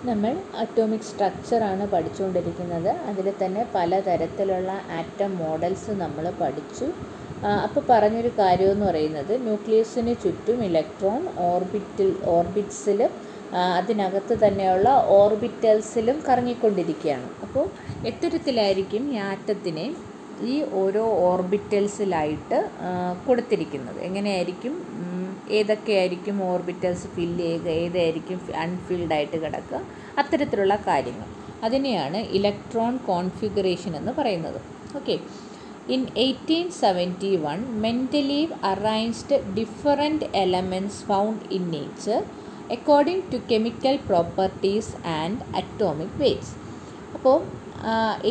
നമ്മൾ അറ്റോമിക് സ്ട്രക്ചറാണ് പഠിച്ചുകൊണ്ടിരിക്കുന്നത്. അതിൽ തന്നെ പലതരത്തിലുള്ള ആറ്റം മോഡൽസ് നമ്മൾ പഠിച്ചു. അപ്പോൾ പറഞ്ഞൊരു കാര്യമെന്ന് പറയുന്നത് ന്യൂക്ലിയസിന് ചുറ്റും ഇലക്ട്രോൺ ഓർബിറ്റ്സിൽ അതിനകത്ത് തന്നെയുള്ള ഓർബിറ്റൽസിലും കറങ്ങിക്കൊണ്ടിരിക്കുകയാണ്. അപ്പോൾ എത്തരത്തിലായിരിക്കും ഈ ആറ്റത്തിനെ ഈ ഓരോ ഓർബിറ്റൽസിലായിട്ട് കൊടുത്തിരിക്കുന്നത്, എങ്ങനെയായിരിക്കും, ഏതൊക്കെയായിരിക്കും ഓർബിറ്റൽസ് ഫില്ല് ചെയ്യുക, ഏതായിരിക്കും അൺഫിൽഡായിട്ട് കിടക്കുക, അത്തരത്തിലുള്ള കാര്യങ്ങൾ. അതിനെയാണ് ഇലക്ട്രോൺ കോൺഫിഗറേഷൻ എന്ന് പറയുന്നത്. Okay. In 1871, Mendeleev arranged different elements found in nature according to chemical properties and atomic weights. അപ്പോൾ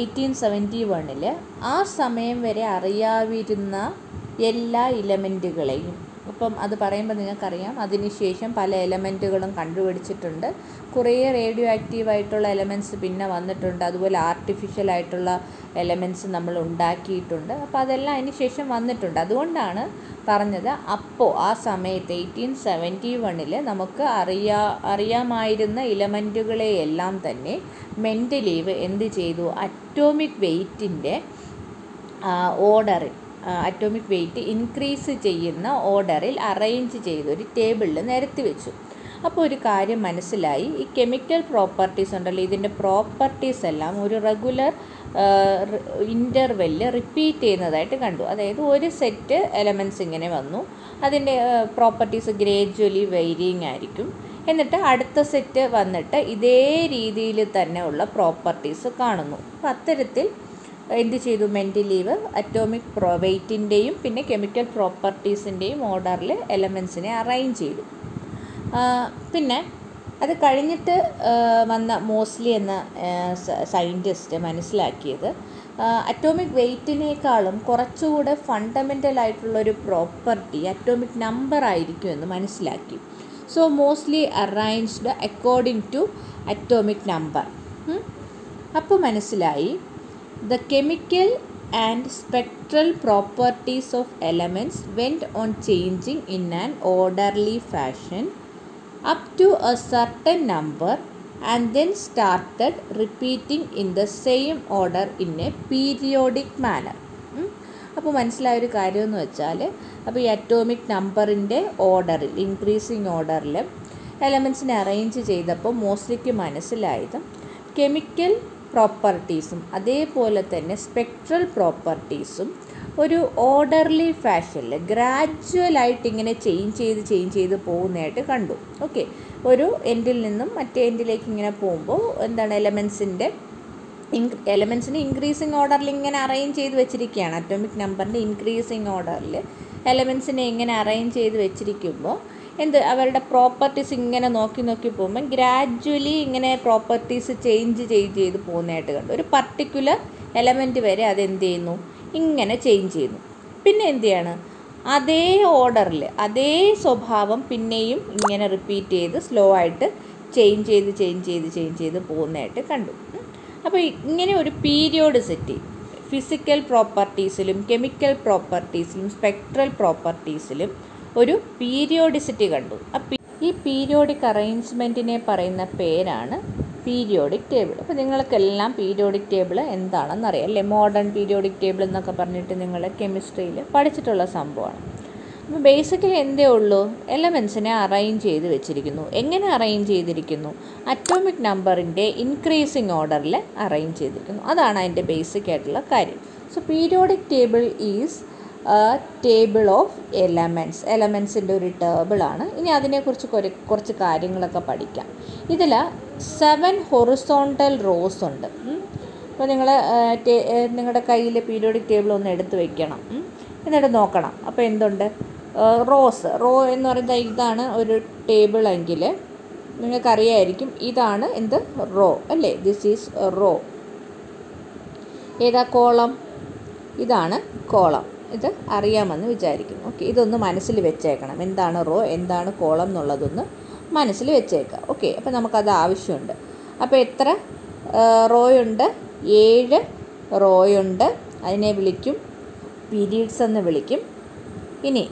1871 ആ സമയം വരെ അറിയാവുന്ന എല്ലാ ഇലമെൻറ്റുകളെയും, അപ്പം അത് പറയുമ്പോൾ നിങ്ങൾക്കറിയാം അതിനുശേഷം പല എലമെൻറ്റുകളും കണ്ടുപിടിച്ചിട്ടുണ്ട്. കുറേ റേഡിയോ ആക്റ്റീവായിട്ടുള്ള എലമെൻറ്റ്സ് പിന്നെ വന്നിട്ടുണ്ട്, അതുപോലെ ആർട്ടിഫിഷ്യലായിട്ടുള്ള എലമെൻറ്റ്സ് നമ്മൾ ഉണ്ടാക്കിയിട്ടുണ്ട്. അപ്പോൾ അതെല്ലാം അതിന് ശേഷം വന്നിട്ടുണ്ട്. അതുകൊണ്ടാണ് പറഞ്ഞത് അപ്പോൾ ആ സമയത്ത് 1871 നമുക്ക് അറിയാമായിരുന്ന ഇലമെൻറ്റുകളെയെല്ലാം തന്നെ മെൻഡലീവ് എന്ത് ചെയ്തു, അറ്റോമിക് വെയ്റ്റിൻ്റെ ഓർഡറിൽ, അറ്റോമിക് വെയ്റ്റ് ഇൻക്രീസ് ചെയ്യുന്ന ഓർഡറിൽ അറേഞ്ച് ചെയ്ത് ഒരു ടേബിളിൽ നിരത്തി വെച്ചു. അപ്പോൾ ഒരു കാര്യം മനസ്സിലായി, ഈ കെമിക്കൽ പ്രോപ്പർട്ടീസ് ഉണ്ടല്ലോ, ഇതിൻ്റെ പ്രോപ്പർട്ടീസ് എല്ലാം ഒരു റെഗുലർ ഇൻ്റർവെല്ലിൽ റിപ്പീറ്റ് ചെയ്യുന്നതായിട്ട് കണ്ടു. അതായത് ഒരു സെറ്റ് എലമെൻറ്റ്സ് ഇങ്ങനെ വന്നു, അതിൻ്റെ പ്രോപ്പർട്ടീസ് ഗ്രേജ്വലി വേരിയിങ് ആയിരിക്കും. എന്നിട്ട് അടുത്ത സെറ്റ് വന്നിട്ട് ഇതേ രീതിയിൽ തന്നെ ഉള്ള പ്രോപ്പർട്ടീസ് കാണുന്നു. അപ്പോൾ അത്തരത്തിൽ എന്ത് ചെയ്തു, മെൻഡലീവ് അറ്റോമിക് വെയ്റ്റിൻ്റെയും പിന്നെ കെമിക്കൽ പ്രോപ്പർട്ടീസിൻ്റെയും ഓർഡറിൽ എലമെൻറ്റ്സിനെ അറേഞ്ച് ചെയ്തു. പിന്നെ അത് കഴിഞ്ഞിട്ട് വന്ന മോസ്ലി എന്ന സയൻറ്റിസ്റ്റ് മനസ്സിലാക്കിയത് അറ്റോമിക് വെയ്റ്റിനേക്കാളും കുറച്ചുകൂടെ ഫണ്ടമെൻ്റലായിട്ടുള്ളൊരു പ്രോപ്പർട്ടി അറ്റോമിക് നമ്പർ ആയിരിക്കും എന്ന് മനസ്സിലാക്കി. So mostly arranged according to atomic number. അപ്പോൾ മനസ്സിലായി the chemical and spectral properties of elements went on changing in an orderly fashion up to a certain number and then started repeating in the same order in a periodic manner. അപ്പോൾ മനസ്സിലായൊരു കാര്യമെന്ന് വെച്ചാൽ, അപ്പോൾ ഈ atomic നമ്പറിൻ്റെ ഓർഡറിൽ, increasing ഓർഡറിൽ എലമെൻറ്റ്സിനെ arrange ചെയ്തപ്പോൾ മോസ്ലിക്ക് മനസ്സിലായത് കെമിക്കൽ പ്രോപ്പർട്ടീസും അതേപോലെ തന്നെ സ്പെക്ട്രൽ പ്രോപ്പർട്ടീസും ഒരു ഓർഡർലി ഫാഷനിൽ ഗ്രാജ്വലായിട്ട് ഇങ്ങനെ ചേഞ്ച് ചെയ്ത് പോകുന്നതായിട്ട് കണ്ടു. ഓക്കെ. ഒരു എൻഡിൽ നിന്നും മറ്റേ എൻഡിലേക്ക് ഇങ്ങനെ പോകുമ്പോൾ എന്താണ്, എലമെൻറ്റ്സിന് ഇൻക്രീസിങ് ഓർഡറിൽ ഇങ്ങനെ അറേഞ്ച് ചെയ്ത് വെച്ചിരിക്കുകയാണ്. അറ്റോമിക് നമ്പറിൻ്റെ ഇൻക്രീസിങ് ഓർഡറിൽ എലമെൻറ്റ്സിനെ ഇങ്ങനെ അറേഞ്ച് ചെയ്ത് വെച്ചിരിക്കുമ്പോൾ അവരുടെ പ്രോപ്പർട്ടീസ് ഇങ്ങനെ നോക്കി പോകുമ്പോൾ ഗ്രാജ്വലി ഇങ്ങനെ പ്രോപ്പർട്ടീസ് ചേഞ്ച് ചെയ്ത് പോകുന്നതായിട്ട് കണ്ടു. ഒരു പർട്ടിക്കുലർ എലമെൻറ്റ് വരെ അതെന്ത് ചെയ്യുന്നു, ഇങ്ങനെ ചേഞ്ച് ചെയ്യുന്നു. പിന്നെ എന്ത് ചെയ്യാണ്, അതേ ഓർഡറിൽ അതേ സ്വഭാവം പിന്നെയും ഇങ്ങനെ റിപ്പീറ്റ് ചെയ്ത് സ്ലോ ആയിട്ട് ചേഞ്ച് ചെയ്ത് പോകുന്നതായിട്ട് കണ്ടു. അപ്പോൾ ഇങ്ങനെ ഒരു പീരിയോഡിസിറ്റി ഫിസിക്കൽ പ്രോപ്പർട്ടീസിലും കെമിക്കൽ പ്രോപ്പർട്ടീസിലും സ്പെക്ട്രൽ പ്രോപ്പർട്ടീസിലും ഒരു പീരിയോഡിസിറ്റി കണ്ടു. ഈ പീരിയോഡിക് അറേഞ്ച്മെൻറ്റിനെ പറയുന്ന പേരാണ് പീരിയോഡിക് ടേബിൾ. അപ്പോൾ നിങ്ങൾക്കെല്ലാം പീരിയോഡിക് ടേബിൾ എന്താണെന്നറിയാം അല്ലേ? മോഡേൺ പീരിയോഡിക് ടേബിൾ എന്നൊക്കെ പറഞ്ഞിട്ട് നിങ്ങൾ കെമിസ്ട്രിയിൽ പഠിച്ചിട്ടുള്ള സംഭവമാണ്. അപ്പോൾ ബേസിക്കലി എന്തേ ഉള്ളൂ, എലമെൻറ്റ്സിനെ അറേഞ്ച് ചെയ്ത് വെച്ചിരിക്കുന്നു. എങ്ങനെ അറേഞ്ച് ചെയ്തിരിക്കുന്നു, അറ്റോമിക് നമ്പറിൻ്റെ ഇൻക്രീസിങ് ഓർഡറിൽ അറേഞ്ച് ചെയ്തിരിക്കുന്നു. അതാണ് അതിൻ്റെ ബേസിക് ആയിട്ടുള്ള കാര്യം. So periodic table is table of എലമെൻറ്റ്സിൻ്റെ ഒരു ടേബിളാണ്. ഇനി അതിനെക്കുറിച്ച് കുറച്ച് കാര്യങ്ങളൊക്കെ പഠിക്കാം. ഇതിൽ 7 ഹൊറിസോണ്ടൽ റോസ് ഉണ്ട്. അപ്പോൾ നിങ്ങളുടെ കയ്യിൽ പീരിയോഡിക് ടേബിൾ ഒന്ന് എടുത്ത് വയ്ക്കണം, എന്നിട്ട് നോക്കണം. അപ്പോൾ എന്തുണ്ട്, റോ എന്ന് പറയുന്നത് ഇതാണ് ഒരു ടേബിളെങ്കിൽ നിങ്ങൾക്കറിയായിരിക്കും ഇതാണ് റോ അല്ലേ? This is row. ഏതാ കോളം? ഇതാണ് കോളം. ഇത് അറിയാമെന്ന് വിചാരിക്കുന്നു. ഓക്കെ. ഇതൊന്ന് മനസ്സിൽ വെച്ചേക്കണം, എന്താണ് റോ എന്താണ് കോളം എന്നുള്ളതൊന്ന് മനസ്സിൽ വെച്ചേക്കാം. ഓക്കെ. അപ്പോൾ നമുക്കത് ആവശ്യമുണ്ട്. അപ്പോൾ എത്ര റോയുണ്ട്? 7 റോയുണ്ട്. അതിനെ വിളിക്കും പീരീഡ്സ് എന്ന് വിളിക്കും. ഇനി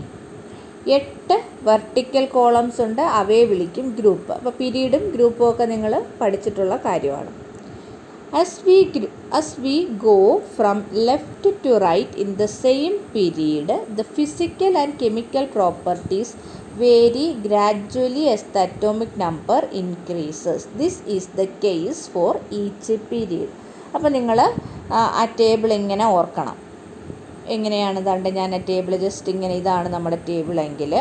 8 വെർട്ടിക്കൽ കോളംസ് ഉണ്ട്, അവയെ വിളിക്കും ഗ്രൂപ്പ്. അപ്പോൾ പീരീഡും ഗ്രൂപ്പും ഒക്കെ നിങ്ങൾ പഠിച്ചിട്ടുള്ള കാര്യമാണ്. As we go from left to right in the same period, the physical and chemical properties vary gradually as the atomic number increases. This is the case for each period. അപ്പോൾ നിങ്ങൾ ആ table ഇങ്ങനെ ഓർക്കണം. എങ്ങനെയാണ് ദാണ്ട് ഞാൻ ആ table just ഇങ്ങനെ, ഇതാണ് നമ്മുടെ ടേബിളെങ്കിൽ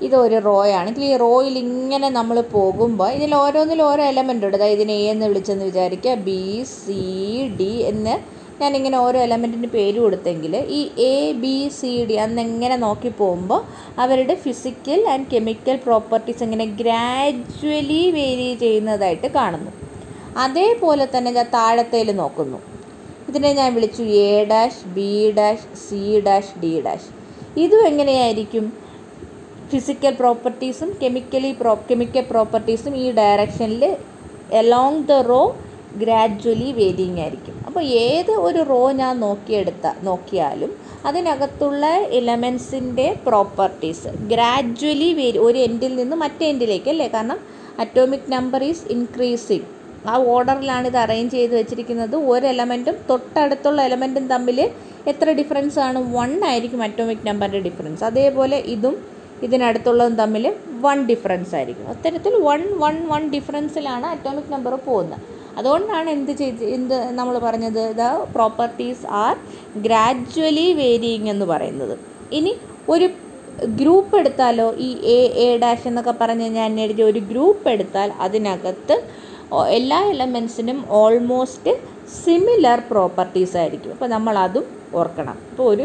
ഇതൊരു റോ ആണെങ്കിൽ ഈ റോയിൽ ഇങ്ങനെ നമ്മൾ പോകുമ്പോൾ ഇതിൽ ഓരോന്നിലും ഓരോ എലമെൻ്റ് ഉണ്ട്. അതായത് ഇതിനെ എ എന്ന് വിളിച്ചെന്ന് വിചാരിക്കുക, ബി സി ഡി എന്ന് ഞാനിങ്ങനെ ഓരോ എലമെൻറ്റിന് പേര് കൊടുത്തെങ്കിൽ ഈ എ ബി സി ഡി അന്നെങ്ങനെ നോക്കി പോകുമ്പോൾ അവരുടെ ഫിസിക്കൽ ആൻഡ് കെമിക്കൽ പ്രോപ്പർട്ടീസ് ഇങ്ങനെ ഗ്രാജ്വലി വേരി ചെയ്യുന്നതായിട്ട് കാണുന്നു. അതേപോലെ തന്നെ ഞാൻ താഴത്തേൽ നോക്കുന്നു. ഇതിനെ ഞാൻ വിളിച്ചു A dash B dash C dash D dash. ഇതും എങ്ങനെയായിരിക്കും? ഫിസിക്കൽ പ്രോപ്പർട്ടീസും കെമിക്കൽ പ്രോപ്പർട്ടീസും ഈ ഡയറക്ഷനിൽ along the row gradually varying ആയിരിക്കും. അപ്പോൾ ഏത് ഒരു റോ ഞാൻ നോക്കിയാലും അതിനകത്തുള്ള എലമെൻസിൻ്റെ പ്രോപ്പർട്ടീസ് ഗ്രാജ്വലി ഒരു എൻഡിൽ നിന്ന് മറ്റേ എൻഡിലേക്ക് അല്ലേ, കാരണം അറ്റോമിക് നമ്പർ ഈസ് ഇൻക്രീസിങ്. ആ ഓർഡറിലാണ് ഇത് അറേഞ്ച് ചെയ്ത് വെച്ചിരിക്കുന്നത്. ഒരു എലമെൻറ്റും തൊട്ടടുത്തുള്ള എലമെൻറ്റും തമ്മിൽ എത്ര ഡിഫറൻസ് ആണ്? 1 ആയിരിക്കും അറ്റോമിക് നമ്പറിൻ്റെ ഡിഫറൻസ്. അതേപോലെ ഇതും ഇതിനടുത്തുള്ളതും തമ്മിൽ 1 ഡിഫറൻസ് ആയിരിക്കും. അത്തരത്തിൽ 1 ഡിഫറൻസിലാണ് അറ്റോമിക് നമ്പർ പോകുന്നത്. അതുകൊണ്ടാണ് എന്ത് നമ്മൾ പറഞ്ഞത്, the properties are gradually varying എന്ന് പറയുന്നത്. ഇനി ഒരു ഗ്രൂപ്പ് എടുത്താലോ, ഈ എ ഡാഷ് എന്നൊക്കെ പറഞ്ഞ് ഞാൻ എഴുതിയ ഒരു ഗ്രൂപ്പ് എടുത്താൽ അതിനകത്ത് എല്ലാ എലമെൻസിനും ഓൾമോസ്റ്റ് സിമിലർ പ്രോപ്പർട്ടീസ് ആയിരിക്കും. അപ്പോൾ നമ്മളതും ഓർക്കണം. ഇപ്പോൾ ഒരു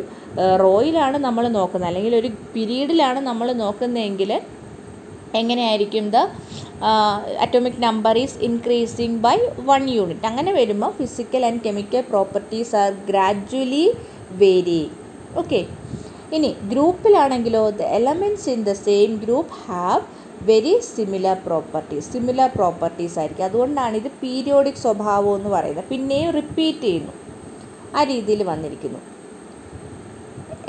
റോയിലാണ് നമ്മൾ നോക്കുന്നത്, അല്ലെങ്കിൽ ഒരു പീരീഡിലാണ് നമ്മൾ നോക്കുന്നതെങ്കിൽ എങ്ങനെയായിരിക്കും? The atomic number is increasing by 1 unit. അങ്ങനെ വരുമ്പോൾ physical and chemical properties are gradually varying. Okay. ഇനി ഗ്രൂപ്പിലാണെങ്കിലോ, the elements in the same group have very similar properties ആയിരിക്കും. അതുകൊണ്ടാണ് ഇത് പീരിയോഡിക് സ്വഭാവം എന്ന് പറയുന്നത്. പിന്നെയും റിപ്പീറ്റ് ചെയ്യുന്നു, ആ രീതിയിൽ വന്നിരിക്കുന്നു.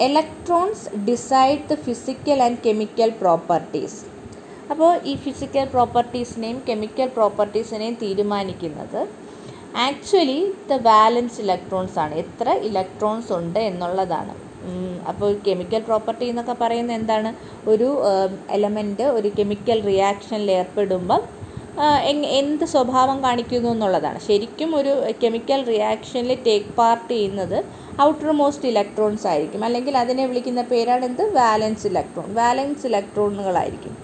Electrons decide the physical and chemical properties. അപ്പോൾ ഈ ഫിസിക്കൽ പ്രോപ്പർട്ടീസിനെയും കെമിക്കൽ പ്രോപ്പർട്ടീസിനെയും തീരുമാനിക്കുന്നത് ആക്ച്വലി ദ വാലൻസ് ഇലക്ട്രോൺസ് ആണ്. എത്ര ഇലക്ട്രോൺസ് ഉണ്ട് എന്നുള്ളതാണ്. അപ്പോൾ കെമിക്കൽ പ്രോപ്പർട്ടി എന്നൊക്കെ പറയുന്നത് എന്താണ്? ഒരു എലമെൻറ്റ് ഒരു കെമിക്കൽ റിയാക്ഷനിൽ ഏർപ്പെടുമ്പം എന്ത് സ്വഭാവം കാണിക്കുന്നു എന്നുള്ളതാണ്. ശരിക്കും ഒരു കെമിക്കൽ റിയാക്ഷനിൽ ടേക്ക് പാർട്ട് ചെയ്യുന്നത് ഔട്ടർ മോസ്റ്റ് ഇലക്ട്രോൺസ് ആയിരിക്കും, അല്ലെങ്കിൽ അതിനെ വിളിക്കുന്ന പേരാണ് എന്ത്? വാലൻസ് ഇലക്ട്രോണുകളായിരിക്കും.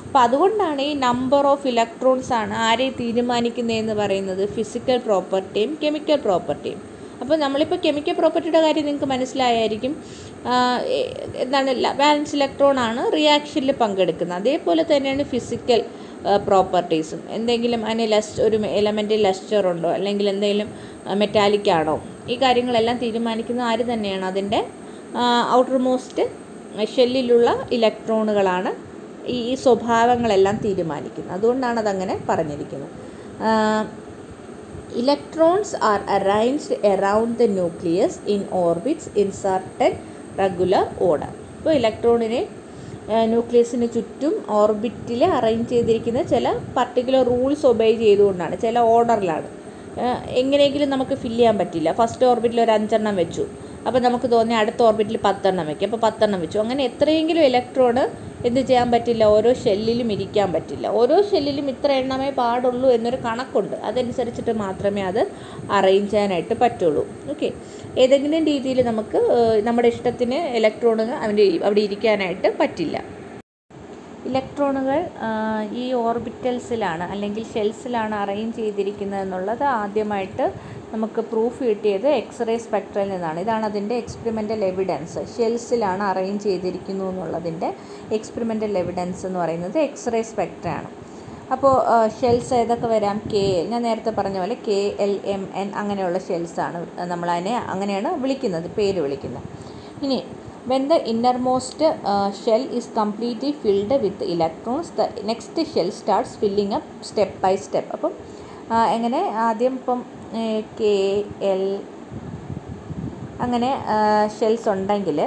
അപ്പോൾ അതുകൊണ്ടാണ് ഈ നമ്പർ ഓഫ് ഇലക്ട്രോൺസ് ആണ് ആരെ തീരുമാനിക്കുന്നതെന്ന് പറയുന്നത്, ഫിസിക്കൽ പ്രോപ്പർട്ടിയും കെമിക്കൽ പ്രോപ്പർട്ടിയും. അപ്പോൾ നമ്മളിപ്പോൾ കെമിക്കൽ പ്രോപ്പർട്ടിയുടെ കാര്യം നിങ്ങൾക്ക് മനസ്സിലായായിരിക്കും. എന്താണ്? വാലൻസ് ഇലക്ട്രോൺ ആണ് റിയാക്ഷനിൽ പങ്കെടുക്കുന്നത്. അതേപോലെ തന്നെയാണ് ഫിസിക്കൽ പ്രോപ്പർട്ടീസും. എന്തെങ്കിലും അതിന് ഒരു എലമെൻറ്റ് ലസ്റ്റർ ഉണ്ടോ, അല്ലെങ്കിൽ എന്തെങ്കിലും മെറ്റാലിക് ആണോ, ഈ കാര്യങ്ങളെല്ലാം തീരുമാനിക്കുന്നത് ആര് തന്നെയാണ്? അതിൻ്റെ ഔട്ടർ മോസ്റ്റ് ഷെല്ലിലുള്ള ഇലക്ട്രോണുകളാണ് ഈ സ്വഭാവങ്ങളെല്ലാം തീരുമാനിക്കുന്നത്. അതുകൊണ്ടാണ് അതങ്ങനെ പറഞ്ഞിരിക്കുന്നത്. Electrons are arranged around the nucleus in orbits in certain regular order. ഇപ്പോൾ ഇലക്ട്രോണിനെ ന്യൂക്ലിയസിന് ചുറ്റും ഓർബിറ്റിൽ അറേഞ്ച് ചെയ്തിരിക്കുന്ന ചില പർട്ടിക്കുലർ റൂൾസ് ഒബേ ചെയ്തുകൊണ്ടാണ്, ചില ഓർഡറിലാണ്. എങ്ങനെയെങ്കിലും നമുക്ക് ഫില്ല് ചെയ്യാൻ പറ്റില്ല. ഫസ്റ്റ് ഓർബിറ്റിൽ ഒരു 5 എണ്ണം വെച്ചു, അപ്പോൾ നമുക്ക് തോന്നി അടുത്ത ഓർബിറ്റിൽ 10 എണ്ണം വയ്ക്കും, അപ്പോൾ 10 എണ്ണം വെച്ചു. അങ്ങനെ എത്രയെങ്കിലും ഇലക്ട്രോണ് എന്ത് ചെയ്യാൻ പറ്റില്ല? ഓരോ ഷെല്ലിലും ഇരിക്കാൻ പറ്റില്ല. ഓരോ ഷെല്ലിലും ഇത്ര എണ്ണമേ പാടുള്ളൂ എന്നൊരു കണക്കുണ്ട്. അതനുസരിച്ചിട്ട് മാത്രമേ അത് അറേഞ്ച് ചെയ്യാനായിട്ട് പറ്റുള്ളൂ. ഓക്കെ. ഏതെങ്കിലും രീതിയിൽ നമുക്ക് നമ്മുടെ ഇഷ്ടത്തിന് ഇലക്ട്രോണുകൾ അവിടെ ഇരിക്കാനായിട്ട് പറ്റില്ല. ഇലക്ട്രോണുകൾ ഈ ഓർബിറ്റൽസിലാണ് അല്ലെങ്കിൽ ഷെൽസിലാണ് അറേഞ്ച് ചെയ്തിരിക്കുന്നത് എന്നുള്ളത് ആദ്യമായിട്ട് നമുക്ക് പ്രൂഫ് കിട്ടിയത് എക്സ്റേ സ്പെക്ട്രയിൽ നിന്നാണ്. ഇതാണ് അതിൻ്റെ എക്സ്പെരിമെൻ്റൽ എവിഡൻസ്. ഷെൽസിലാണ് അറേഞ്ച് ചെയ്തിരിക്കുന്നു എന്നുള്ളതിൻ്റെ എക്സ്പെരിമെൻ്റൽ എവിഡൻസ് എന്ന് പറയുന്നത് എക്സ്റേ സ്പെക്ട്രയാണ്. അപ്പോൾ ഷെൽസ് ഏതൊക്കെ വരാം? ഞാൻ നേരത്തെ പറഞ്ഞ പോലെ KLMN അങ്ങനെയുള്ള ഷെൽസാണ് നമ്മളതിനെ അങ്ങനെയാണ് വിളിക്കുന്നത്, പേര് വിളിക്കുന്നത്. ഇനി when the innermost shell is completely filled with electrons, the next shell starts filling up step by step. അപ്പം എങ്ങനെ ആദ്യം ഇപ്പം KL അങ്ങനെ ഷെൽസ് ഉണ്ടെങ്കിൽ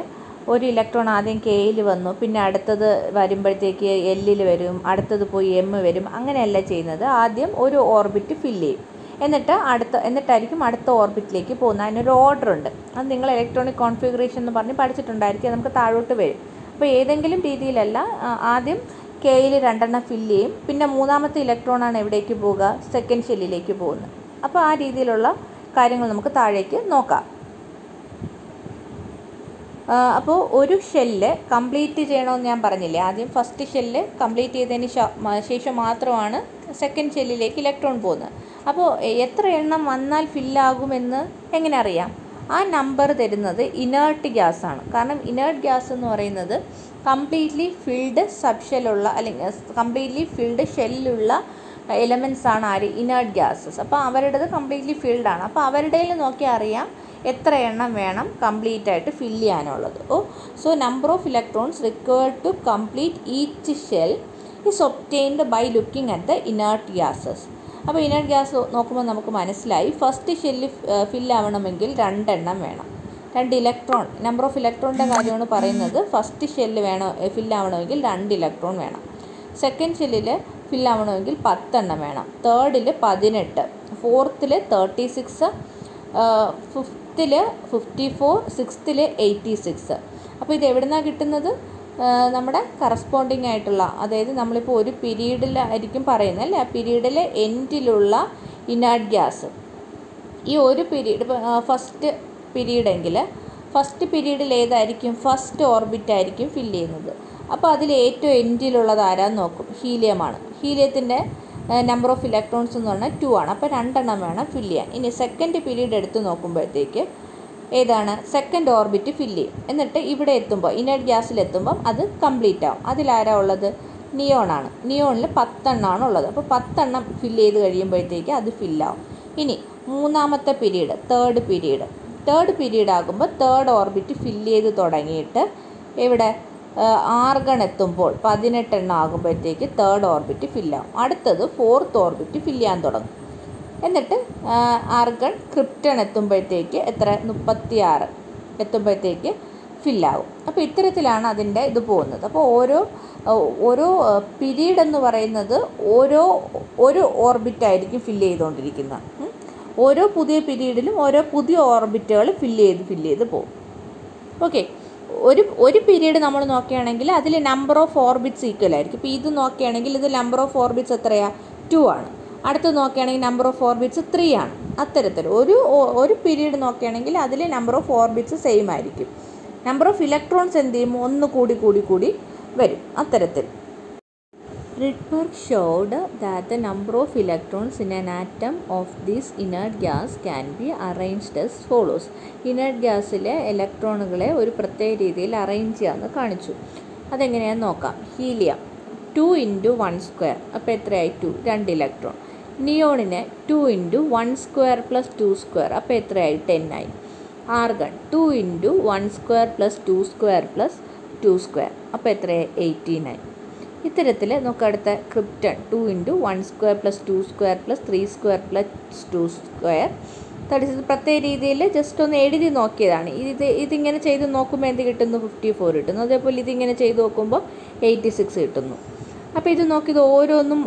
ഒരു ഇലക്ട്രോൺ ആദ്യം കെയിൽ വന്നു, പിന്നെ അടുത്തത് വരുമ്പോഴത്തേക്ക് എല്ലിൽ വരും, അടുത്തത് പോയി എം വരും. അങ്ങനെയല്ല ചെയ്യുന്നത്. ആദ്യം ഒരു ഓർബിറ്റ് ഫില്ല് ചെയ്യും, എന്നിട്ടായിരിക്കും അടുത്ത ഓർബിറ്റിലേക്ക് പോകുന്നത്. അതിനൊരു ഓർഡർ ഉണ്ട്. അത് നിങ്ങൾ ഇലക്ട്രോണിക് കോൺഫിഗറേഷൻ എന്ന് പറഞ്ഞ് പഠിച്ചിട്ടുണ്ടായിരിക്കും. നമുക്ക് താഴോട്ട് വരും. അപ്പോൾ ഏതെങ്കിലും രീതിയിലല്ല, ആദ്യം കെയിൽ 2 ഫില്ല് ചെയ്യും, പിന്നെ മൂന്നാമത്തെ ഇലക്ട്രോണാണ് എവിടേക്ക് പോവുക, സെക്കൻഡ് ഷെല്ലിലേക്ക് പോകുന്നത്. അപ്പോൾ ആ രീതിയിലുള്ള കാര്യങ്ങൾ നമുക്ക് താഴേക്ക് നോക്കാം. അപ്പോൾ ഒരു ഷെല്ല് കംപ്ലീറ്റ് ചെയ്യണമെന്ന് ഞാൻ പറഞ്ഞില്ലേ, ആദ്യം ഫസ്റ്റ് ഷെല്ല് കംപ്ലീറ്റ് ചെയ്തതിന് ശേഷം മാത്രമാണ് സെക്കൻഡ് ഷെല്ലിലേക്ക് ഇലക്ട്രോൺ പോകുന്നത്. അപ്പോൾ എത്ര എണ്ണം വന്നാൽ ഫില്ലാകുമെന്ന് എങ്ങനെ അറിയാം? ആ നമ്പർ തരുന്നത് ഇനേർട്ട് ഗ്യാസാണ്. കാരണം ഇനേർട്ട് ഗ്യാസ് എന്ന് പറയുന്നത് കംപ്ലീറ്റ്ലി ഫിൽഡ് സബ്ഷെല്ലുള്ള അല്ലെങ്കിൽ കംപ്ലീറ്റ്ലി ഫിൽഡ് ഷെല്ലുള്ള എലമെൻറ്റ്സ് ആണ് ആര്, ഇനേർട്ട് ഗ്യാസസ്. അപ്പോൾ അവരുടേത് കംപ്ലീറ്റ്ലി ഫിൽഡാണ്. അപ്പോൾ അവരുടെ നോക്കിയാൽ അറിയാം എത്ര എണ്ണം വേണം കംപ്ലീറ്റ് ആയിട്ട് ഫില്ല് ചെയ്യാനുള്ളത്. So number of electrons required to complete each shell is obtained by looking at the inert gases. അപ്പോൾ ഇനേർട്ട് ഗ്യാസ് നോക്കുമ്പോൾ നമുക്ക് മനസ്സിലായി, ഫസ്റ്റ് ഷെല്ല് ഫില്ലാവണമെങ്കിൽ 2 എണ്ണം വേണം. 2 ഇലക്ട്രോൺ, നമ്പർ ഓഫ് ഇലക്ട്രോണിൻ്റെ കാര്യമാണ് പറയുന്നത്. ഫസ്റ്റ് ഷെല്ല് ഫില്ലാവണമെങ്കിൽ 2 ഇലക്ട്രോൺ വേണം. സെക്കൻഡ് ഷെല്ലിൽ ഫില്ലാവണമെങ്കിൽ 10 എണ്ണം വേണം. തേർഡിൽ 18, ഫോർത്തിൽ 36, ഫിഫ്ത്തിൽ 54, സിക്സ്ത്തിൽ 86. അപ്പോൾ ഇത് എവിടെ നിന്നാണ് കിട്ടുന്നത്? നമ്മുടെ കറസ്പോണ്ടിങ് ആയിട്ടുള്ള, അതായത് നമ്മളിപ്പോൾ ഒരു പീരീഡിലായിരിക്കും പറയുന്നത് അല്ലേ, ആ പീരീഡിലെ എൻഡിലുള്ള ഇനേർട്ട് ഗ്യാസ്. ഈ ഒരു പീരീഡ് ഫസ്റ്റ് പീരീഡെങ്കിൽ ഫസ്റ്റ് പീരീഡിൽ ഏതായിരിക്കും, ഫസ്റ്റ് ഓർബിറ്റ് ആയിരിക്കും ഫില്ല് ചെയ്യുന്നത്. അപ്പോൾ അതിൽ ഏറ്റവും എൻഡിലുള്ളത് ആരാന്ന് നോക്കും, ഹീലിയമാണ്. ഹീലിയത്തിൻ്റെ നമ്പർ ഓഫ് ഇലക്ട്രോൺസ് എന്ന് പറഞ്ഞാൽ 2 ആണ്. അപ്പോൾ 2 എണ്ണം വേണം ഫില്ല് ചെയ്യാൻ. ഇനി സെക്കൻഡ് പീരീഡ് എടുത്ത് നോക്കുമ്പോഴത്തേക്ക് ഏതാണ്, സെക്കൻഡ് ഓർബിറ്റ് ഫില്ല് ചെയ്യും. എന്നിട്ട് ഇവിടെ എത്തുമ്പോൾ ഇനേർട്ട് ഗ്യാസിലെത്തുമ്പം അത് കംപ്ലീറ്റ് ആവും. അതിലാരാ ഉള്ളത്, നിയോണാണ്. നിയോണിൽ 10 എണ്ണമാണ് ഉള്ളത്. അപ്പോൾ 10 എണ്ണം ഫില്ല് ചെയ്ത് കഴിയുമ്പോഴത്തേക്ക് അത് ഫില്ലാവും. ഇനി മൂന്നാമത്തെ പീരീഡ്, തേർഡ് പീരീഡ് ആകുമ്പോൾ തേർഡ് ഓർബിറ്റ് ഫില്ല് ചെയ്ത് തുടങ്ങിയിട്ട് ഇവിടെ ആർഗൺ എത്തുമ്പോൾ 18 എണ്ണം ആകുമ്പോഴത്തേക്ക് തേർഡ് ഓർബിറ്റ് ഫില്ലാവും. അടുത്തത് ഫോർത്ത് ഓർബിറ്റ് ഫില്ല് ചെയ്യാൻ തുടങ്ങും. എന്നിട്ട് ആർഗൺ ക്രിപ്റ്റൺ എത്തുമ്പോഴത്തേക്ക് 36 എത്തുമ്പോഴത്തേക്ക് ഫില്ലാവും. അപ്പോൾ ഇത്തരത്തിലാണ് അതിൻ്റെ ഇത് പോകുന്നത്. അപ്പോൾ ഓരോ പീരീഡ് എന്ന് പറയുന്നത് ഓരോ ഓർബിറ്റായിരിക്കും ഫില്ല് ചെയ്തുകൊണ്ടിരിക്കുന്നത്. ഓരോ പുതിയ പീരീഡിലും ഓരോ പുതിയ ഓർബിറ്റുകൾ ഫില്ല് ചെയ്ത് പോകും. ഓക്കെ, ഒരു പീരീഡ് നമ്മൾ നോക്കുകയാണെങ്കിൽ അതിൽ നമ്പർ ഓഫ് ഓർബിറ്റ്സ് ഈക്വൽ ആയിരിക്കും. ഇപ്പോൾ ഇത് നോക്കുകയാണെങ്കിൽ ഇത് നമ്പർ ഓഫ് ഓർബിറ്റ്സ് എത്രയാണ്, 2 ആണ്. അടുത്ത് നോക്കുകയാണെങ്കിൽ നമ്പർ ഓഫ് ഓർബിറ്റ്സ് 3 ആണ്. അത്തരത്തിൽ ഒരു പീരീഡ് നോക്കുകയാണെങ്കിൽ അതിൽ നമ്പർ ഓഫ് ഓർബിറ്റ്സ് സെയിം ആയിരിക്കും. നമ്പർ ഓഫ് ഇലക്ട്രോൺസ് എന്ത് ചെയ്യും, ഒന്ന് കൂടി വരും. അത്തരത്തിൽ Rydberg showed that the number of electrons in an atom of this inert gas can be arranged as follows. Inert ഗ്യാസിലെ ഇലക്ട്രോണുകളെ ഒരു പ്രത്യേക രീതിയിൽ അറേഞ്ച് ചെയ്യാമെന്ന് കാണിച്ചു. അതെങ്ങനെയാണെന്ന് നോക്കാം. ഹീലിയം 2 × 1², അപ്പോൾ എത്രയായി, 2 ഇലക്ട്രോൺ. നിയോണിന് 2 × 1² + 2², അപ്പോൾ എത്രയായി, 10 ആയി. ആർഗൺ 2 × 1² + 2² + 2², അപ്പോൾ എത്രയായി, 18 ആയി. ഇത്തരത്തിൽ നമുക്ക് അടുത്ത ക്രിപ്റ്റൺ 2 × 1² + 2² + 3² + 2². പ്രത്യേക രീതിയിൽ ജസ്റ്റ് ഒന്ന് എഴുതി നോക്കിയതാണ്. ഇതിങ്ങനെ ചെയ്ത് നോക്കുമ്പോൾ എന്ത് കിട്ടുന്നു, 54 കിട്ടുന്നു. അതേപോലെ ഇതിങ്ങനെ ചെയ്ത് നോക്കുമ്പോൾ 86 കിട്ടുന്നു. അപ്പോൾ ഇത് നോക്കിയത് ഓരോന്നും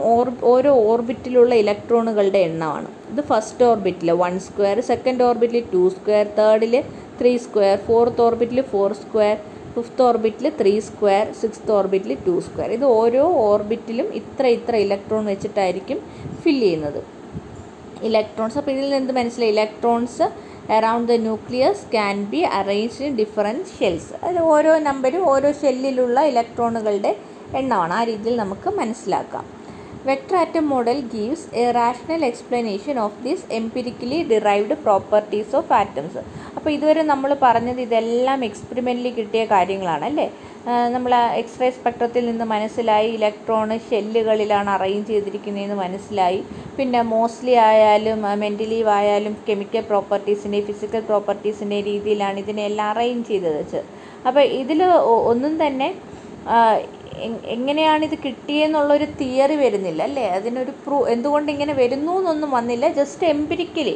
ഓരോ ഓർബിറ്റിലുള്ള ഇലക്ട്രോണുകളുടെ എണ്ണമാണ്. ഇത് ഫസ്റ്റ് ഓർബിറ്റിൽ 1², സെക്കൻഡ് ഓർബിറ്റിൽ 2², തേർഡിൽ 3², ഫോർത്ത് ഓർബിറ്റിൽ 4², ഫിഫ്ത്ത് ഓർബിറ്റിൽ 3², സിക്സ്ത് ഓർബിറ്റിൽ 2². ഇത് ഓരോ ഓർബിറ്റിലും ഇത്ര ഇലക്ട്രോൺ വെച്ചിട്ടായിരിക്കും ഫില്ല് ചെയ്യുന്നത് ഇലക്ട്രോൺസ്. അപ്പോൾ ഇതിൽ നിന്ന് മനസ്സിലായി, electrons around the nucleus can be arranged in different shells. അത് ഓരോ നമ്പരും ഓരോ ഷെല്ലിലുള്ള ഇലക്ട്രോണുകളുടെ എണ്ണമാണ്. ആ രീതിയിൽ നമുക്ക് മനസ്സിലാക്കാം. Vector atom model gives A rational explanation of these empirically derived properties of atoms. അപ്പോൾ ഇതുവരെ നമ്മൾ പറഞ്ഞത് ഇതെല്ലാം എക്സ്പെരിമെൻ്റലി കിട്ടിയ കാര്യങ്ങളാണ് അല്ലേ. നമ്മൾ എക്സ്റേ സ്പെക്ട്രത്തിൽ നിന്ന് മനസ്സിലായി ഇലക്ട്രോൺ ഷെല്ലുകളിലാണ് അറേഞ്ച് ചെയ്തിരിക്കുന്നതെന്ന് മനസ്സിലായി. പിന്നെ മോസ്റ്റ്ലി ആയാലും മെൻ്റലീവ് ആയാലും കെമിക്കൽ പ്രോപ്പർട്ടീസിൻ്റെ ഫിസിക്കൽ പ്രോപ്പർട്ടീസിൻ്റെ രീതിയിലാണ് ഇതിനെല്ലാം അറേഞ്ച് ചെയ്തത് വെച്ച്. അപ്പോൾ ഇതിൽ ഒന്നും തന്നെ എങ്ങനെയാണിത് കിട്ടിയെന്നുള്ളൊരു തിയറി വരുന്നില്ല അല്ലേ. അതിനൊരു എന്തുകൊണ്ട് ഇങ്ങനെ വരുന്നു എന്നൊന്നും വന്നില്ല. ജസ്റ്റ് എംപിരിക്കലി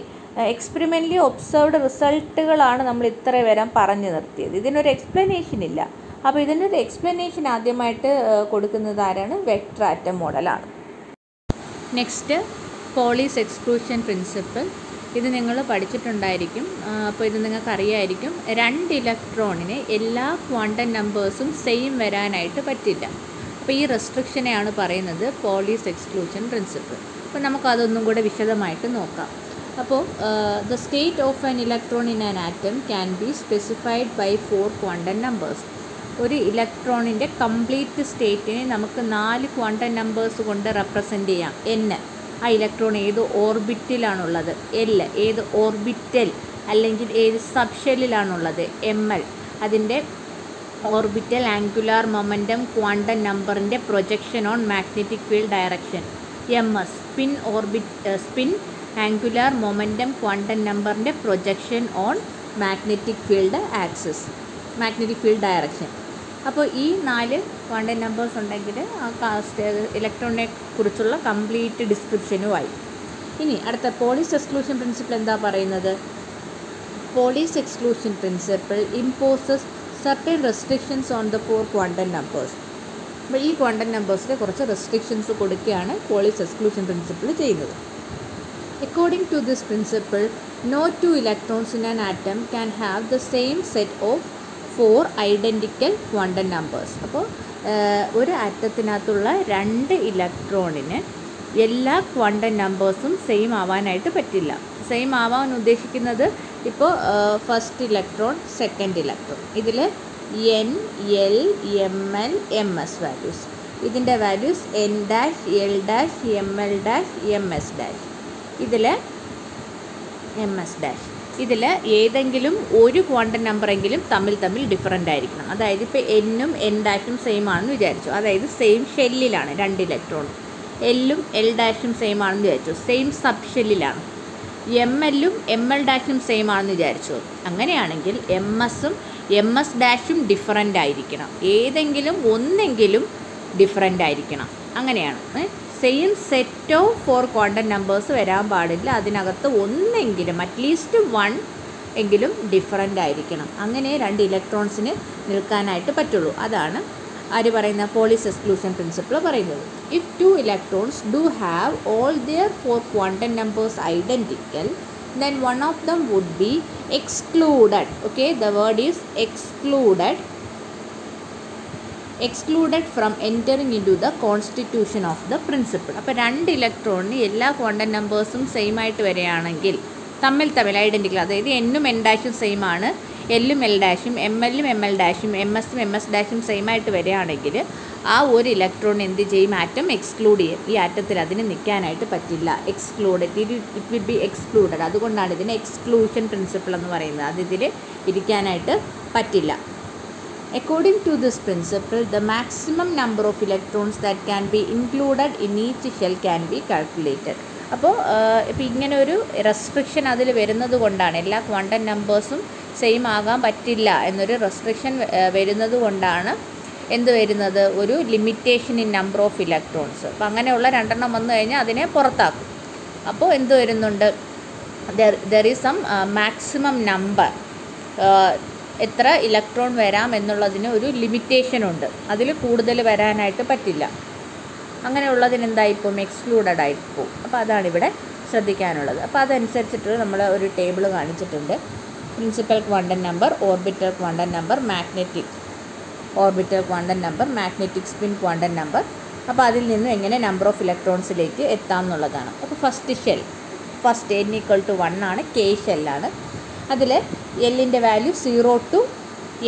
എക്സ്പെരിമെൻ്റലി ഒബ്സർവ്ഡ് റിസൾട്ടുകളാണ് നമ്മൾ ഇത്ര വരെ പറഞ്ഞു നിർത്തിയത്. ഇതിനൊരു എക്സ്പ്ലനേഷൻ ഇല്ല. അപ്പോൾ ഇതിനൊരു എക്സ്പ്ലനേഷൻ ആദ്യമായിട്ട് കൊടുക്കുന്നത് ആരാണ്? വെക്റ്റർ ആറ്റം മോഡലാണ്. Next Pauli's exclusion principle. ഇത് നിങ്ങൾ പഠിച്ചിട്ടുണ്ടായിരിക്കും. അപ്പോൾ ഇത് നിങ്ങൾക്ക് അറിയായിരിക്കും. 2 ഇലക്ട്രോണിന് എല്ലാ ക്വാണ്ടം നമ്പേഴ്സും സെയിം വരാനായിട്ട് പറ്റില്ല. അപ്പോൾ ഈ റെസ്ട്രിക്ഷനെയാണ് പറയുന്നത് പോളീസ് എക്സ്ക്ലൂഷൻ പ്രിൻസിപ്പിൾ. അപ്പോൾ നമുക്കതൊന്നും കൂടെ വിശദമായിട്ട് നോക്കാം. അപ്പോൾ the state of an electron in an atom can be specified by 4 quantum numbers. ഒരു ഇലക്ട്രോണിൻ്റെ കംപ്ലീറ്റ് സ്റ്റേറ്റിനെ നമുക്ക് 4 ക്വാണ്ടം നമ്പേഴ്സ് കൊണ്ട് റെപ്രസെൻ്റ് ചെയ്യാം. n, ആ ഇലക്ട്രോൺ ഏത് ഓർബിറ്റിലാണുള്ളത്, l ഏത് ഓർബിറ്റൽ അല്ലെങ്കിൽ ഏത് സബ്ഷെല്ലിലാണുള്ളത്, ml അതിൻ്റെ ഓർബിറ്റൽ ആംഗുലാർ മൊമെൻറ്റം ക്വാണ്ടം നമ്പറിൻ്റെ projection on magnetic field direction, ms spin angular momentum quantum നമ്പറിൻ്റെ projection on magnetic field axis, magnetic field direction. അപ്പോൾ ഈ 4 ക്വാണ്ടം നമ്പേഴ്സ് ഉണ്ടെങ്കിൽ ആ ഇലക്ട്രോണിനെ കുറിച്ചുള്ള കംപ്ലീറ്റ് ഡിസ്ക്രിപ്ഷനുമായി. ഇനി അടുത്ത പോളീസ് എക്സ്ക്ലൂഷൻ പ്രിൻസിപ്പിൾ എന്താ പറയുന്നത്? Pauli's exclusion principle imposes certain restrictions on the 4 quantum numbers. അപ്പോൾ ഈ ക്വാണ്ടം നമ്പേഴ്സിൽ കുറച്ച് റെസ്ട്രിക്ഷൻസ് കൊടുക്കുകയാണ് പോളീസ് എക്സ്ക്ലൂഷൻ പ്രിൻസിപ്പിൾ ചെയ്യുന്നത്. According to this principle, no 2 electrons in an atom can have the same set of 4 identical quantum numbers. അപ്പോൾ ഒരു ആറ്റത്തിനകത്തുള്ള 2 ഇലക്ട്രോണിന് എല്ലാ quantum നമ്പേഴ്സും same ആവാനായിട്ട് പറ്റില്ല. സെയിം ആവാൻ ഉദ്ദേശിക്കുന്നത് ഇപ്പോൾ ഫസ്റ്റ് ഇലക്ട്രോൺ, സെക്കൻഡ് ഇലക്ട്രോൺ, ഇതിൽ n, l, ml, ms values, ഇതിൻ്റെ values n dash, l dash, ml dash, ms dash, ഇതിൽ ms ഡാഷ്, ഇതിൽ ഏതെങ്കിലും ഒരു ക്വാണ്ടം നമ്പറെങ്കിലും തമ്മിൽ ഡിഫറൻ്റ് ആയിരിക്കണം. അതായത് ഇപ്പോൾ എന്നും n ഡാഷും സെയിം ആണെന്ന് വിചാരിച്ചു, അതായത് സെയിം ഷെല്ലിലാണ് 2 ഇലക്ട്രോൺ. എല്ലും l ഡാഷും സെയിം ആണെന്ന് വിചാരിച്ചു, സെയിം സബ് ഷെല്ലിലാണ്. ml ml ഡാഷും സെയിം ആണെന്ന് വിചാരിച്ചു. അങ്ങനെയാണെങ്കിൽ msഉം ms ഡാഷും ഡിഫറൻ്റ് ആയിരിക്കണം. ഏതെങ്കിലും ഒന്നെങ്കിലും ഡിഫറൻ്റ് ആയിരിക്കണം. അങ്ങനെയാണ്. Same set of 4 quantum numbers വരാൻ പാടില്ല. അതിനകത്ത് ഒന്നെങ്കിലും അറ്റ്ലീസ്റ്റ് 1 എങ്കിലും ഡിഫറൻ്റ് ആയിരിക്കണം. അങ്ങനെ 2 ഇലക്ട്രോൺസിന് നിൽക്കാനായിട്ട് പറ്റുള്ളൂ. അതാണ് ആര് പറയുന്ന പോളീസ് എക്സ്ക്ലൂഷൻ പ്രിൻസിപ്പിൾ പറയുന്നത്. If 2 electrons do have all their 4 quantum numbers identical, then one of them would be excluded. Okay, the word is excluded from entering into the constitution of the principle. അപ്പോൾ 2 ഇലക്ട്രോണിന് എല്ലാ quantum നമ്പേഴ്സും same ആയിട്ട് വരികയാണെങ്കിൽ തമ്മിൽ identical, അതായത് എന്നും n ഡാഷും same ആണ്, എല്ലും l ഡാഷും mലും ml ഡാഷും msഉം ms ഡാഷും same ആയിട്ട് വരികയാണെങ്കിൽ ആ ഒരു ഇലക്ട്രോൺ എന്ത് ചെയ്യും? ആറ്റം എക്സ്ക്ലൂഡ് ചെയ്യും. ഈ ആറ്റത്തിൽ അതിന് നിൽക്കാനായിട്ട് പറ്റില്ല. Excluded, it will be excluded. അതുകൊണ്ടാണ് ഇതിന് എക്സ്ക്ലൂഷൻ പ്രിൻസിപ്പിൾ എന്ന് പറയുന്നത്. അത് ഇതിൽ ഇരിക്കാനായിട്ട് പറ്റില്ല. According to this principle, the maximum number of electrons that can be included in each shell can be calculated. അപ്പോൾ ഇപ്പോൾ ഇങ്ങനെ ഒരു റെസ്ട്രിക്ഷൻ അതിൽ വരുന്നത് കൊണ്ടാണ്, എല്ലാ ക്വാണ്ടം നമ്പേഴ്സും സെയിം ആകാൻ പറ്റില്ല എന്നൊരു റെസ്ട്രിക്ഷൻ വരുന്നത് കൊണ്ടാണ് എന്ത് വരുന്നത്? ഒരു limitation in number of electrons. അപ്പോൾ അങ്ങനെയുള്ള 2 എണ്ണം വന്നു കഴിഞ്ഞാൽ അതിനെ പുറത്താക്കും. അപ്പോൾ എന്ത് വരുന്നുണ്ട്? There is some maximum number, എത്ര ഇലക്ട്രോൺ വരാം എന്നുള്ളതിന് ഒരു ലിമിറ്റേഷനുണ്ട്. അതിൽ കൂടുതൽ വരാനായിട്ട് പറ്റില്ല. അങ്ങനെയുള്ളതിന് എന്തായിപ്പോവും? എക്സ്ക്ലൂഡഡ് ആയിപ്പോവും. അപ്പോൾ അതാണിവിടെ ശ്രദ്ധിക്കാനുള്ളത്. അപ്പോൾ അതനുസരിച്ചിട്ട് നമ്മൾ ഒരു ടേബിൾ കാണിച്ചിട്ടുണ്ട്. Principal quantum number, orbital quantum number, magnetic orbital quantum number, magnetic spin quantum number. അപ്പോൾ അതിൽ നിന്നും എങ്ങനെ നമ്പർ ഓഫ് ഇലക്ട്രോൺസിലേക്ക് എത്താം എന്നുള്ളതാണ്. അപ്പോൾ ഫസ്റ്റ് ഷെൽ, ഫസ്റ്റ് n = 1 ആണ്, K ഷെല്ലാണ്. അതിൽ എല്ലിൻ്റെ വാല്യൂ 0 to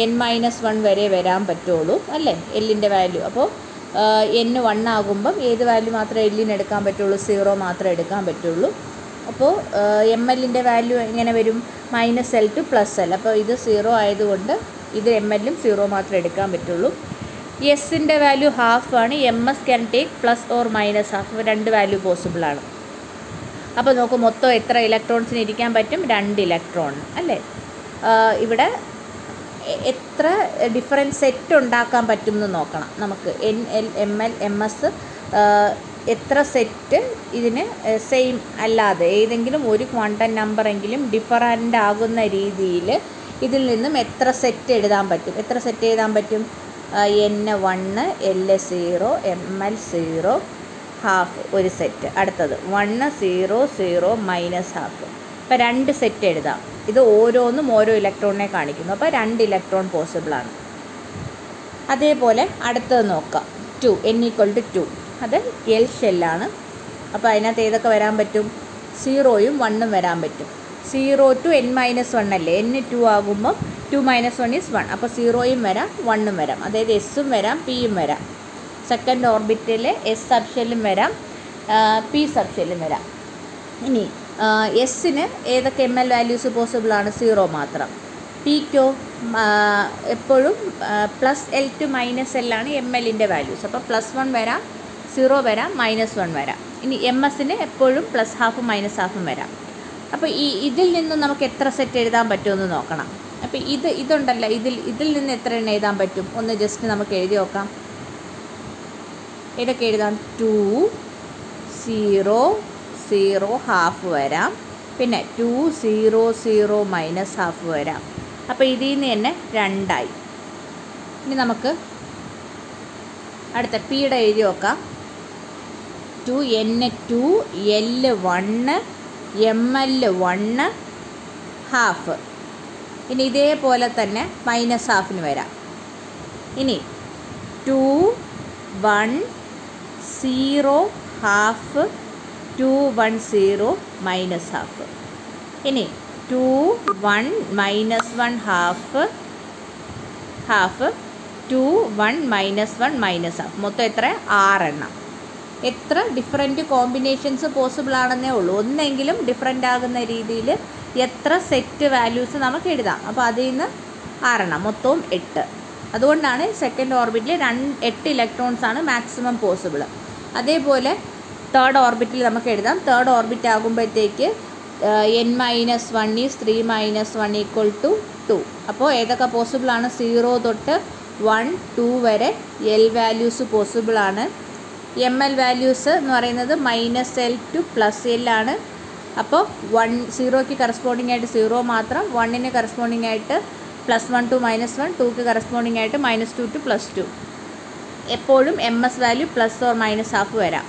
n-1 വരെ വരാൻ പറ്റുള്ളൂ അല്ലേ, എല്ലിൻ്റെ വാല്യൂ. അപ്പോൾ n 1 ആകുമ്പം ഏത് വാല്യൂ മാത്രമേ എല്ലിന് എടുക്കാൻ പറ്റുള്ളൂ? 0 മാത്രമേ എടുക്കാൻ പറ്റുള്ളൂ. അപ്പോൾ mlൻ്റെ വാല്യൂ എങ്ങനെ വരും? -l to +l. അപ്പോൾ ഇത് 0 ആയതുകൊണ്ട് ഇത് mലും 0 മാത്രമേ എടുക്കാൻ പറ്റുള്ളൂ. എസിൻ്റെ വാല്യൂ 1/2 ആണ്. ms can take +or-1/2. 2 value പോസിബിളാണ്. അപ്പോൾ നോക്കും മൊത്തം എത്ര ഇലക്ട്രോൺസിന് ഇരിക്കാൻ പറ്റും? 2 ഇലക്ട്രോൺ അല്ലേ. ഇവിടെ എത്ര ഡിഫറൻറ്റ് സെറ്റ് ഉണ്ടാക്കാൻ പറ്റും എന്ന് നോക്കണം നമുക്ക്. n, l, ml, ms എത്ര സെറ്റ് ഇതിന് സെയിം അല്ലാതെ ഏതെങ്കിലും ഒരു ക്വാണ്ടം നമ്പറെങ്കിലും ഡിഫറൻ്റ് ആകുന്ന രീതിയിൽ ഇതിൽ നിന്നും എത്ര സെറ്റ് എഴുതാൻ പറ്റും? എത്ര സെറ്റ് എഴുതാൻ പറ്റും? N1 L0 ML0 ഹാഫ് ഒരു സെറ്റ്. അടുത്തത് 1 0 0 മൈനസ് ഹാഫ്. അപ്പോൾ 2 സെറ്റ് എഴുതാം. ഇത് ഓരോന്നും ഓരോ ഇലക്ട്രോണിനെ കാണിക്കുന്നു. അപ്പോൾ 2 ഇലക്ട്രോൺ പോസിബിളാണ്. അതേപോലെ അടുത്തത് നോക്കാം. 2 N=2. അത് എൽ ഷെല്ലാണ്. അപ്പോൾ അതിനകത്ത് ഏതൊക്കെ വരാൻ പറ്റും? 0യും 1ഉം വരാൻ പറ്റും. 0 to n-1 അല്ലേ? N2 ആകുമ്പോൾ 2 - 1 is 1. അപ്പോൾ 0യും വരാം 1ഉം വരാം. അതായത് എസ്സും വരാം പിയും വരാം. സെക്കൻഡ് ഓർബിറ്റിൽ എസ് സബ്ഷെല്ലും വരാം, പി സബ്ഷെല്ലും വരാം. ഇനി എസ്സിന് ഏതൊക്കെ ML വാല്യൂസ് പോസിബിളാണ്? 0 മാത്രം. പിക്കോ എപ്പോഴും +L to -L ആണ് MLൻ്റെ വാല്യൂസ്. അപ്പോൾ +1 വരാം, 0 വരാം, -1 വരാം. ഇനി MS-ന് എപ്പോഴും +½ -½ വരാം. അപ്പോൾ ഇതിൽ നിന്നും നമുക്ക് എത്ര സെറ്റ് എഴുതാൻ പറ്റുമെന്ന് നോക്കണം. അപ്പോൾ ഇതുണ്ടല്ലോ, ഇതിൽ നിന്ന് എത്ര എണ്ണം എഴുതാൻ പറ്റും? ഒന്ന് ജസ്റ്റ് നമുക്ക് എഴുതി നോക്കാം. ഏതൊക്കെ എഴുതാം? 2 0 0 ഹാഫ് വരാം, പിന്നെ 2 0 0 -½ വരാം. അപ്പോൾ ഇതിൽ നിന്ന് തന്നെ 2 ആയി. ഇനി നമുക്ക് അടുത്ത പിയുടെ എഴുതി നോക്കാം. 2 N2 L1 ML1 ഹാഫ്. ഇനി ഇതേപോലെ തന്നെ -½ വരാം. ഇനി 2 1 0 ഹാഫ് 2 1 0 -½ ഇനി 2 1 -1 ഹാഫ് 2 1 -1 -½ മൊത്തം എത്ര? 6 എണ്ണം. എത്ര ഡിഫറെൻറ്റ് കോമ്പിനേഷൻസ് പോസിബിൾ ആണെന്നേ ഉള്ളൂ. ഒന്നെങ്കിലും ഡിഫറെൻ്റ് ആകുന്ന രീതിയിൽ എത്ര സെറ്റ് വാല്യൂസ് നമുക്ക് എഴുതാം. അപ്പോൾ അതിൽ നിന്ന് 6 എണ്ണം, മൊത്തവും 8. അതുകൊണ്ടാണ് സെക്കൻഡ് ഓർബിറ്റിൽ 8 ഇലക്ട്രോൺസാണ് മാക്സിമം പോസിബിൾ. അതേപോലെ തേർഡ് ഓർബിറ്റിൽ നമുക്ക് എഴുതാം. തേർഡ് ഓർബിറ്റ് ആകുമ്പോഴത്തേക്ക് n-1 is 3 - 1 = 2. അപ്പോൾ ഏതൊക്കെ പോസിബിളാണ്? 0 തൊട്ട് 1 2 വരെ L വാല്യൂസ് പോസിബിളാണ്. ML വാല്യൂസ് എന്ന് പറയുന്നത് -L to +L ആണ്. അപ്പോൾ 0ക്ക് കറസ്പോണ്ടിങ് ആയിട്ട് 0 മാത്രം, 1ന് കറസ്പോണ്ടിങ് ആയിട്ട് +1 to -1, 2ക്ക് കറസ്പോണ്ടിങ് ആയിട്ട് -2 to +2. എപ്പോഴും MS വാല്യൂ +or- വരാം.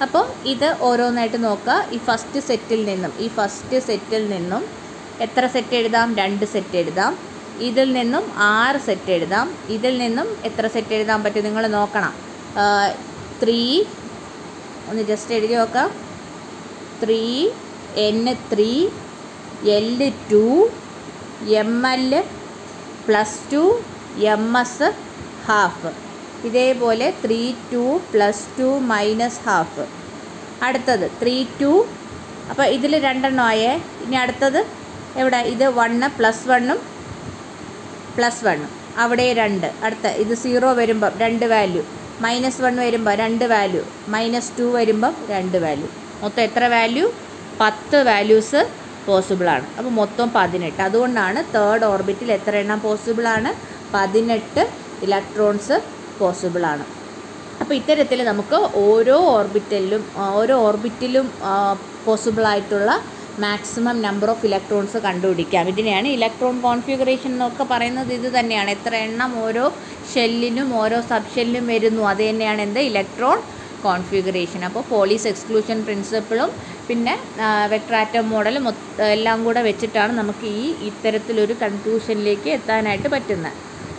അപ്പോൾ ഇത് ഓരോന്നായിട്ട് നോക്കുക. ഈ ഫസ്റ്റ് സെറ്റിൽ നിന്നും എത്ര സെറ്റ് എഴുതാം? 2 സെറ്റ് എഴുതാം. ഇതിൽ നിന്നും 6 സെറ്റ് എഴുതാം. ഇതിൽ നിന്നും എത്ര സെറ്റ് എഴുതാൻ പറ്റും? നിങ്ങൾ നോക്കണം. 3 ഒന്ന് ജസ്റ്റ് എഴുതി നോക്കാം. 3 N3 L2 ML +2 MS half. ഇതേപോലെ 3 2 +2 -½ അടുത്തത് 3 2. അപ്പോൾ ഇതിൽ 2 എണ്ണം ആയേ. ഇനി അടുത്തത് എവിടെ? ഇത് 1 +1ഉം +1ഉം അവിടെ 2. അടുത്ത ഇത് 0 വരുമ്പം 2 വാല്യൂ, -1 വരുമ്പോൾ 2 വാല്യൂ, -2 വരുമ്പം 2 വാല്യൂ. മൊത്തം എത്ര വാല്യൂ? 10 വാല്യൂസ് പോസിബിളാണ്. അപ്പോൾ മൊത്തം 18. അതുകൊണ്ടാണ് തേർഡ് ഓർബിറ്റിൽ എത്ര എണ്ണം പോസിബിളാണ്? 18 ഇലക്ട്രോൺസ് പോസിബിളാണ്. അപ്പോൾ ഇത്തരത്തിൽ നമുക്ക് ഓരോ ഓർബിറ്റിലും പോസിബിളായിട്ടുള്ള മാക്സിമം നമ്പർ ഓഫ് ഇലക്ട്രോൺസ് കണ്ടുപിടിക്കാം. ഇതിനെയാണ് ഇലക്ട്രോൺ കോൺഫിഗറേഷൻ എന്നൊക്കെ പറയുന്നത്. ഇത് തന്നെയാണ്. എത്ര എണ്ണം ഓരോ ഷെല്ലിനും ഓരോ സബ് ഷെല്ലിനും വരുന്നു, അത് തന്നെയാണ് എന്ത്? Electron configuration. അപ്പോൾ പോളീസ് എക്സ്ക്ലൂഷൻ പ്രിൻസിപ്പിളും പിന്നെ വെക്ടർ ആറ്റം മോഡലും എല്ലാം കൂടെ വെച്ചിട്ടാണ് നമുക്ക് ഇത്തരത്തിലൊരു കൺക്ലൂഷനിലേക്ക് എത്താനായിട്ട് പറ്റുന്നത്.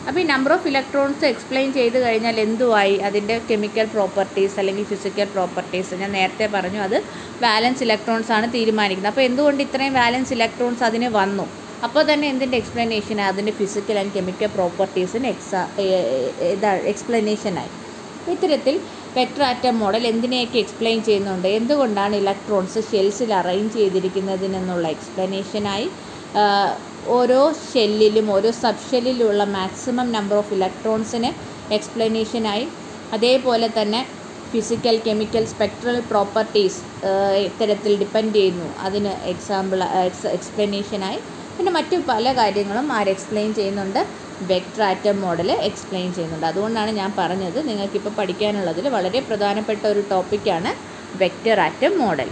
അപ്പോൾ ഈ നമ്പർ ഓഫ് ഇലക്ട്രോൺസ് എക്സ്പ്ലെയിൻ ചെയ്ത് കഴിഞ്ഞാൽ എന്തുവായി? അതിൻ്റെ കെമിക്കൽ പ്രോപ്പർട്ടീസ് അല്ലെങ്കിൽ ഫിസിക്കൽ പ്രോപ്പർട്ടീസ് ഞാൻ നേരത്തെ പറഞ്ഞു, അത് വാലൻസ് ഇലക്ട്രോൺസ് ആണ് തീരുമാനിക്കുന്നത്. അപ്പോൾ എന്തുകൊണ്ട് ഇത്രയും വാലൻസ് ഇലക്ട്രോൺസ് അതിന് വന്നു? അപ്പോൾ തന്നെ എന്തിൻ്റെ എക്സ്പ്ലനേഷനായി? അതിൻ്റെ ഫിസിക്കൽ ആൻഡ് കെമിക്കൽ പ്രോപ്പർട്ടീസിന് എക്സ്പ്ലനേഷനായി. ഇത്തരത്തിൽ വെക്ടർ ആറ്റം മോഡൽ എന്തിനെയൊക്കെ എക്സ്പ്ലെയിൻ ചെയ്യുന്നുണ്ട്? എന്തുകൊണ്ടാണ് ഇലക്ട്രോൺസ് ഷെൽസിൽ അറേഞ്ച് ചെയ്തിരിക്കുന്നതിനെന്നുള്ള എക്സ്പ്ലനേഷനായി, ഓരോ ഷെല്ലിലും ഓരോ സബ് ഷെല്ലിലുള്ള മാക്സിമം നമ്പർ ഓഫ് ഇലക്ട്രോൺസിന് എക്സ്പ്ലനേഷനായി, അതേപോലെ തന്നെ ഫിസിക്കൽ കെമിക്കൽ സ്പെക്ട്രൽ പ്രോപ്പർട്ടീസ് ഇത്തരത്തിൽ ഡിപ്പെൻഡ് ചെയ്യുന്നു, അതിന് എക്സ്പ്ലനേഷനായി, പിന്നെ മറ്റു പല കാര്യങ്ങളും എക്സ്പ്ലെയിൻ ചെയ്യുന്നുണ്ട്. വെക്റ്റർ ആറ്റം മോഡൽ എക്സ്പ്ലെയിൻ ചെയ്യുന്നുണ്ട്. അതുകൊണ്ടാണ് ഞാൻ പറഞ്ഞത് നിങ്ങൾക്കിപ്പോൾ പഠിക്കാനുള്ളതിൽ വളരെ പ്രധാനപ്പെട്ട ഒരു ടോപ്പിക്കാണ് വെക്റ്റർ ആറ്റം മോഡൽ.